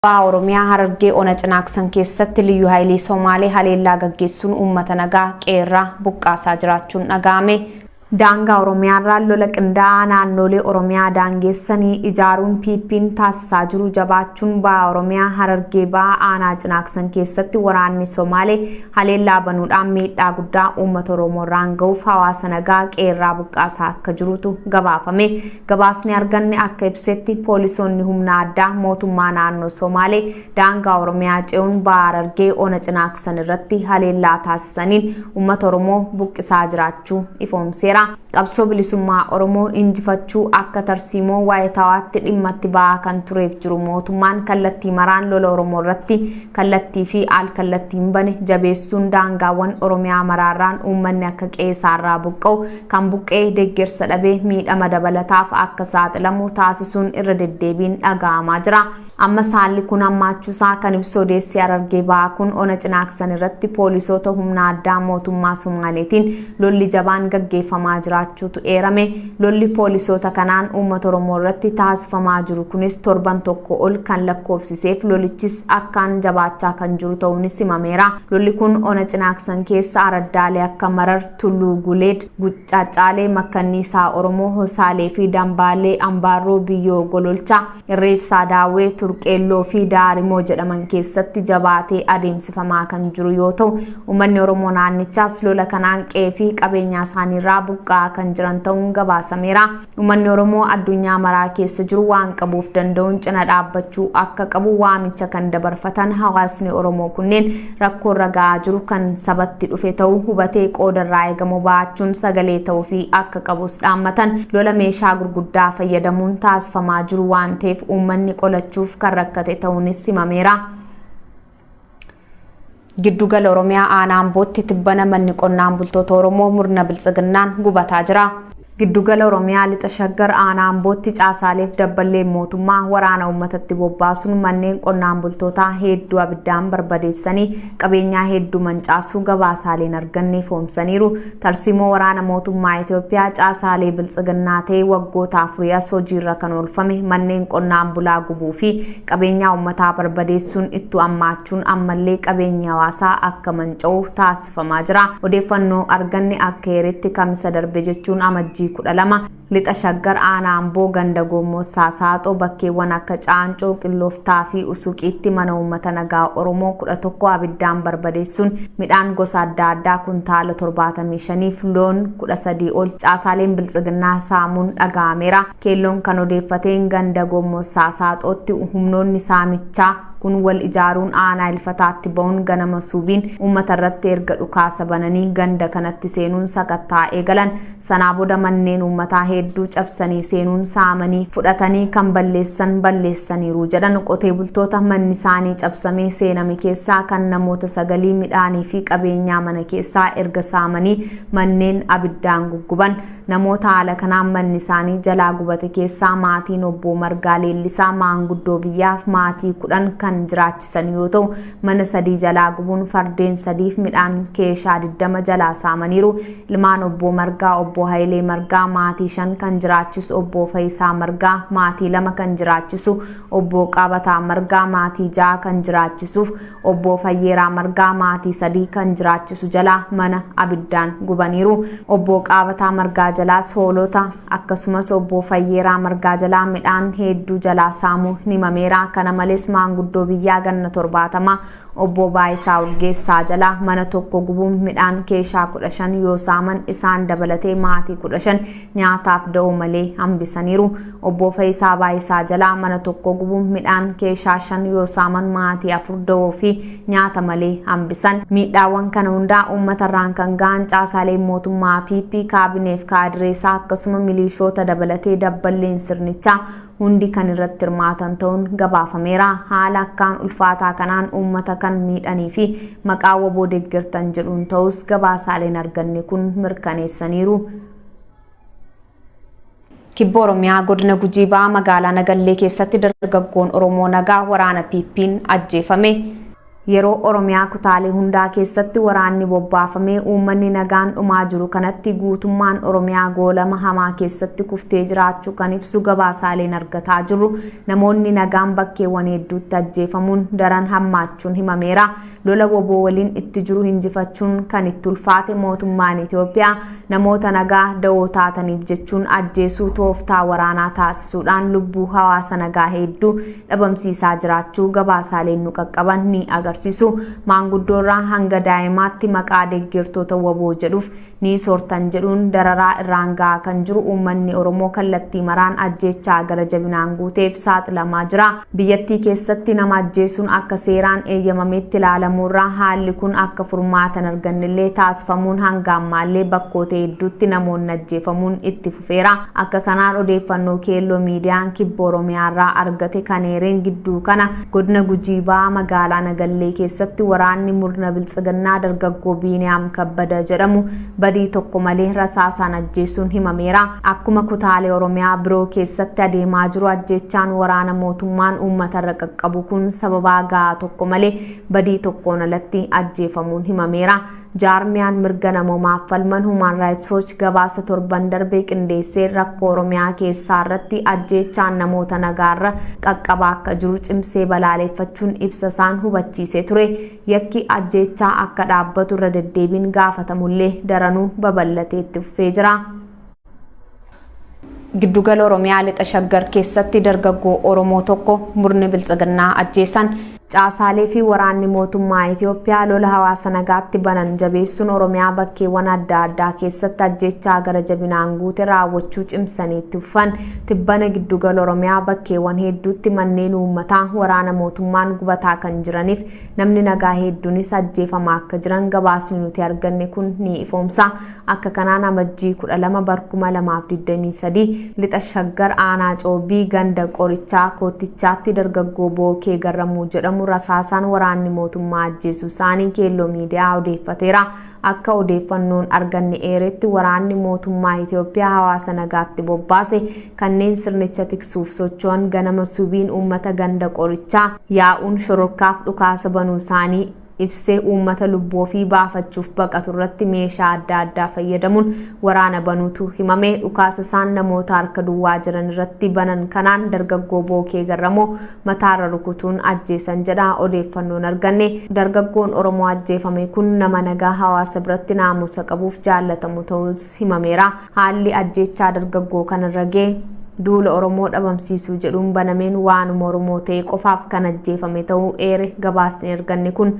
Oromiyaa Harargee ona Cinaaqsan keessatti liyyuu haayilii Somaalee haleellaa gaggeessuun uummata nagaa qeerraa buqqaasaa jiraachuun dhaga'ame. Daangaa Oromiyaarraa lola qindaa'aa naannolee Oromiyaa daangeessanii ijaaruun PP'n taasisaa jiru jabaachuun ba'a Oromiyaa Harargee ba'a aanaa Cinaaqsan keessatti waraanni Somaalee haleellaa banuudhaan miidhaa guddaa uummata Oromoorraan ga'uuf hawaasa nagaa qeerraa buqqaasaa akka jirutu gabaafame. Gabaasni arganne akka ibsetti poolisoonni humna addaa mootummaa naannoo Somaalee daangaa Oromiyaa ce'uun ba'a Harargee ona Cinaaqsan irratti haleellaa taasisaniin uummata Oromoo buqqisaa jiraachuu ifoomseera. Qabsoo bilisummaa Oromoo injifachuu akka tarsiimoo waayitawaatti dhimmatti ba'aa kan tureef jiru mootummaan kallattii maraan lola Oromoo irratti kallattii fi al-kallattiin bane jabeessuun daangaawwan Oromiyaa maraarraan uummanni akka qe'eerraa buqqa'u kan buqqee deeggarsa dhabee miidhama dabalataaf akka saaxilamu taasisuun irra deddeebiin dhaga'amaa jira. Amma saalli kun hammaachuusaa kan ibsu odeessi Harargee ba'aa kun ona Cinaaqsan irratti poolisoota humna addaa mootummaa Somaaleetiin lolli jabaan gaggeeffamaa jiraachuutu eerame. Lolli poolisoota kanaan uummata Oromoo irratti taasifamaa jiru kunis torban tokko ol kan lakkoofsiseef lolichis akkaan jabaachaa kan jiru ta'uunis himameera. Lolli kun ona Cinaaqsan keessa araddaalee akka Marar, Tulluu Guleed, Guccaacalee, Makkanniisaa Oromoo, Hosaalee fi Dambaalee, Ambaarroo, Biyyoo Gololchaa, Irreessaa Daawwee, Turqeelloo fi Daarimoo jedhaman keessatti jabaatee adeemsifamaa kan jiru yoo ta'u uummanni Oromoo naannichaas lola kanaan qe'ee fi qabeenya isaaniirraa buqqa'aa kan jiran ta'uun gabaasameera. Uummanni Oromoo addunyaa maraa keessa jiru waan qabuuf danda'uun cina dhaabbachuu akka qabu waamicha kan dabarfatan hawaasni Oromoo kunneen rakkoo irra ga'aa jiru kan sabatti dhufe ta'uu hubatee qoodarraa eegamu ba'achuun sagalee ta'uu fi akka qabus dhaammatan lola meeshaa gurguddaa fayyadamuun taasifamaa jiru waan ta'eef uummanni qolachuuf kan rakkate ta'uunis himameera. Giddugala Oromiyaa aanaa Ambootti tibbana manni qonnaan bultoota Oromoo murna biltsiginnaan gubataa jira. Giddugala Oromiyaa lixa shaggar aanaa Ambootti caasaaleef dabballee mootummaa waraana uummatatti bobbaasuun manneen qonnaan bultootaa hedduu abiddaan barbadeessanii qabeenyaa hedduu mancaasuu gabaasaaleen arganne foomsaniiru. Tarsiimoo waraana mootummaa Itoophiyaa caasaalee biltsiginnaa ta'ee waggoota 4 as hojiirra kan oolfame manneen qonnaan bulaa gubuu fi qabeenyaa uummataa barbadeessuun itti hammaachuun ammallee qabeenya hawaasaa akka manca'u taasifamaa jira. Odeeffannoo arganne akka heeretti kamisa darbe jechuun amajjii 12 lixa shaggar aanaa Amboo ganda Goommoo Saasaxoo bakkeewwan akka Caancoo, Qillooftaa fi Usuqiitti mana uummata nagaa Oromoo 11 abiddaan barbadeessuun midhaan gosa adda addaa kuntaala 75 fi loon 13 ol caasaaleen biltsiginnaa saamuun dhaga'ameera. Keelloon kan odeeffateen ganda Goommoo Saasaxootti humnoonni saamichaa kun wal ijaaruun aanaa ilfataatti ba'uun ganama suubiin uummata irratti erga dhukaasa bananii ganda kanatti seenuun sakattaa eegalan. Sanaa booda manneen uummataa hedduu cabsanii seenuun saamanii fudhatanii kan balleessaniiru jedhan qotee bultoota manni isaanii cabsamee seename keessaa kan namoota 9 midhaanii fi qabeenyaa mana keessaa erga saamanii manneen abiddaan gugguban. Namoota haala kanaan manni isaanii jalaa gubate keessaa maatiin obbo Margaa Leellisaa maanguddoo biyyaaf maatii 10 kan jiraachisan yoo ta'u mana 3 jalaa gubuun fardeen 3 fi midhaan keeshaa 20 jalaa saamaniiru. Ilmaan obbo Margaa obbo Hayilee Margaa maatii 5 kan jiraachisu obbo Fayisaa Margaa maatii 2 kan jiraachisu obbo Qabataa Margaa maatii 6 kan jiraachisuuf obbo Fayyeeraa Margaa maatii 3 kan jiraachisu jalaa mana abiddaan gubaniiru. Obbo Qabataa Margaa jalaas hoolota akkasumas obbo Fayyeeraa Margaa jalaa midhaan hedduu jalaa saamuu himameera. Kana malees maanguddoo biyyaa ganna 70 obbo Baayisaa Ulgeessaa jalaa mana tokko gubuun midhaan keeshaa 15 yoo saaman isaan dabalatee maatii 15 nyaataaf da'oo malee hambisaniiru. Obbo Fayisaa Baayisaa jalaa mana tokko gubuun midhaan keeshaa 5 yoo saaman maatii 4 da'oo fi nyaata malee hambisan. Miidhaawwan kana hundaa uummatarraan kan ga'an caasaaleen mootummaa PP kaabineef kaadireesaa akkasuma milishoota dabalatee dabballeen sirnichaa hundi kan irratti hirmaatan ta'uun gabaafameera. Haala akkaan ulfaataa kanaan uummata kan miidhanii fi maqaa waboo deeggartan jedhuun ta'us gabaasaaleen arganne kun mirkaneessaniiru. Kibba Oromiyaa godina Gujii Ba'aa magaalaa Nagallee keessatti dargaggoon Oromoo nagaa waraana PP'n ajjeefame. yeroo Oromiyaa kutaalee hundaa keessatti waraanni bobbaafamee uummanni nagaan dhumaa jiru kanatti guutummaan Oromiyaa goolama hamaa keessatti kuftee jiraachuu kan ibsu gabaasaaleen argataa jirru. Namoonni nagaan bakkeewwan hedduutti ajjeefamuun daran hammaachuun himameera. Lola woboo waliin itti jiru hinjifachuun kan itti ulfaate mootummaan Itoophiyaa namoota nagaa da'oo taataniif jechuun ajjeesuu tooftaa waraanaa taasisuudhaan lubbuu hawaasa nagaa hedduu dhabamsiisaa jiraachuu gabaasaaleen nu qaqqaban ni agarsiisu. Maanguddoorraa hanga daa'imaatti maqaa deeggartoota woboo jedhuuf ni soortan jedhuun dararaa irraan gahaa kan jiru uummanni Oromoo kallattii maraan ajjeechaa gara jabinaan guuteef saaxilamaa jira. Biyyattii keessatti nama ajjeesuun akka seeraan eeyyamametti ilaalamuurraa haalli kun akka furmaatan argannillee taasifamuun hanga ammaallee bakkoota hedduutti namoonni ajjeefamuun itti fufeera. Akka kanaan odeeffannoo keelloo miidiyaan kibba Oromiyaarraa argate kaneereen gidduu kana godina Gujii Bahaa magaalaa Nagallee keessatti waraanni murna biltsiginnaa dargaggoo Biiniyaam Kabbada jedhamu badii tokko malee rasaasaan ajjeesuun himameera. Akkuma kutaalee Oromiyaa biroo keessatti adeemaa jiru ajjeechaan waraana mootummaan uummatarra qaqqabu kun sababaa gahaa tokko malee badii tokkoon alatti ajjeefamuun himameera. Jaarmiyaan mirga namoomaaf falman Human Rights Watch gabaasa torban darbee qindeessee rakkoo Oromiyaa keessaa irratti ajjeechaan namoota nagaarra qaqqabaa akka jiru cimsee balaaleffachuun ibsa isaan hubachiisee ture. Yakki ajjeechaa akka dhaabbatu irra deddeebiin gaafatamullee daranuu babal'atee itti fufee jira. Giddugala Oromiyaa lixa Shaggar keessatti dargaggoo Oromoo tokko murni biltsiginnaa ajjeesan. Caasaalee fi waraanni mootummaa Itoophiyaa lola hawaasa nagaatti banan jabeessuun Oromiyaa bakkeewwan adda addaa keessatti ajjeechaa gara jabinaan guute raawwachuu cimsanii itti fufan. Tibbana giddugala Oromiyaa bakkeewwan hedduutti manneen uummataa waraana mootummaan gubataa kan jiraniif namni nagaa hedduunis ajjeefamaa akka jiran gabaasni nuti arganne kun ni ifoomsa. Akka kanaan amajjii 12 bara 2023 lixa Shaggar aanaa Coobii ganda qorichaa Koottichaatti dargaggoo Bookee Garramuu jedhamu rasaasaan waraanni mootummaa ajjeesuu isaanii keelloo miidiyaa odeeffateera. Akka odeeffannoon arganne eeretti waraanni mootummaa Itoophiyaa hawaasa nagaatti bobbaase kanneen sirnicha tiksuuf socho'an ganama subiin uummata ganda qorichaa yaa'uun shororkaaf dhukaasa banuu isaanii ibsee uummata lubbuu fi baafachuuf baqatu irratti meeshaa adda addaa fayyadamuun waraana banuutu himame. Dhukaasa isaan namoota harka duwwaa jiran irratti banan kanaan dargaggoo Bookee Garramoo mataarra rukutuun ajjeesan jedha odeeffannoon arganne. Dargaggoon Oromoo ajjeefame kun nama nagaa hawaasa biratti naamusa qabuuf jaallatamu ta'uus himameera. Haalli ajjeechaa dargaggoo kanarra ga'e duula Oromoo dhabamsiisuu jedhuun banameen waanuma Oromoo ta'e qofaaf kan ajjeefame ta'uu eere gabaasni arganne kun.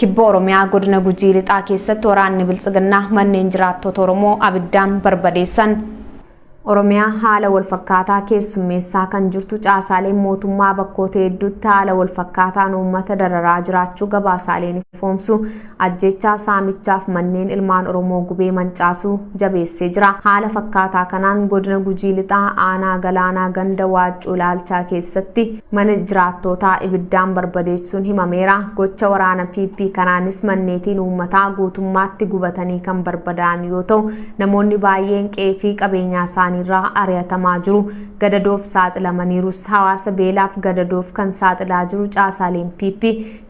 Kibba Oromiyaa godina Gujii lixaa keessatti waraanni biltsiginnaa manneen jiraattota Oromoo abiddaan barbadeessan. Oromiyaa haala walfakkaataa keessummeessaa kan jirtu caasaaleen mootummaa bakkoota hedduutti haala walfakkaataan uummata dararaa jiraachuu gabaasaaleen ifoomsu. Ajjeechaa saamichaaf manneen ilmaan Oromoo gubee mancaasuu jabeessee jira. Haala fakkaataa kanaan godina Gujii lixaa aanaa Galaanaa ganda Waaccuu Ilaalchaa keessatti mana jiraattotaa ibiddaan barbadeessuun himameera. Gocha waraana PP kanaanis manneetiin uummataa guutummaatti gubatanii kan barbadaa'an yoo ta'u namoonni baay'een qe'ee fi qabeenyaa isaanii irraa ari'atamaa jiru. Gadadoof saaxilamaniirus. Hawaasa beelaaf gadadoof kan saaxilaa jiru caasaaleen PP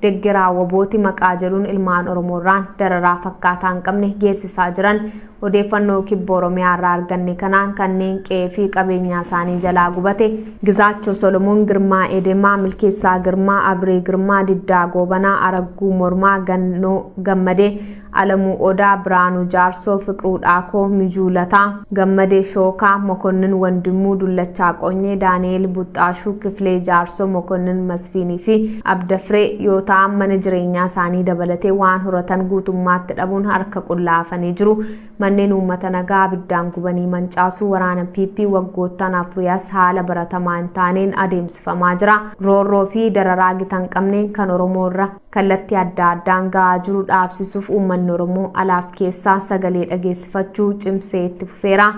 deeggaraa wobooti maqaa jedhuun ilmaan Oromoorraan dararaa fakkaataa hin qabne geessisaa jiran. Odeeffannoo kibba Oromiyaa irraa arganne kanaan kanneen qe'ee fi qabeenyaa isaanii jalaa gubate Gizaachoo Solomoon Girmaa Edemaa Milkeessaa Girmaa Abree Girmaa Diddaa Goobanaa Aragguu Mormaa Gannoo Gammadee Alamuu Odaa Biraanuu Jaarsoo Fiqiruu Dhaakoo Mijuulataa Gammadee Shookaa Mokonnin Wandimuu Dullachaa Qonyee Daani'eel Buxxaashuu Kifilee Jaarsoo Mokonnin Masfiinii fi Abdafree yoo ta'an mana jireenyaa isaanii dabalatee waan horatan guutummaatti dhabuun harka qullaafanii jiru. Manneen uummata nagaa abiddaan gubanii mancaasuu waraana PP waggoottan afuriyaas haala baratamaa hin taaneen adeemsifamaa jira. Roorroo fi dararaa gita hin qabneen kan Oromoo irra kallattii adda addaan gahaa jiru dhaabsisuuf uummanni Oromoo alaaf keessaa sagalee dhageessifachuu cimsee itti fufeera.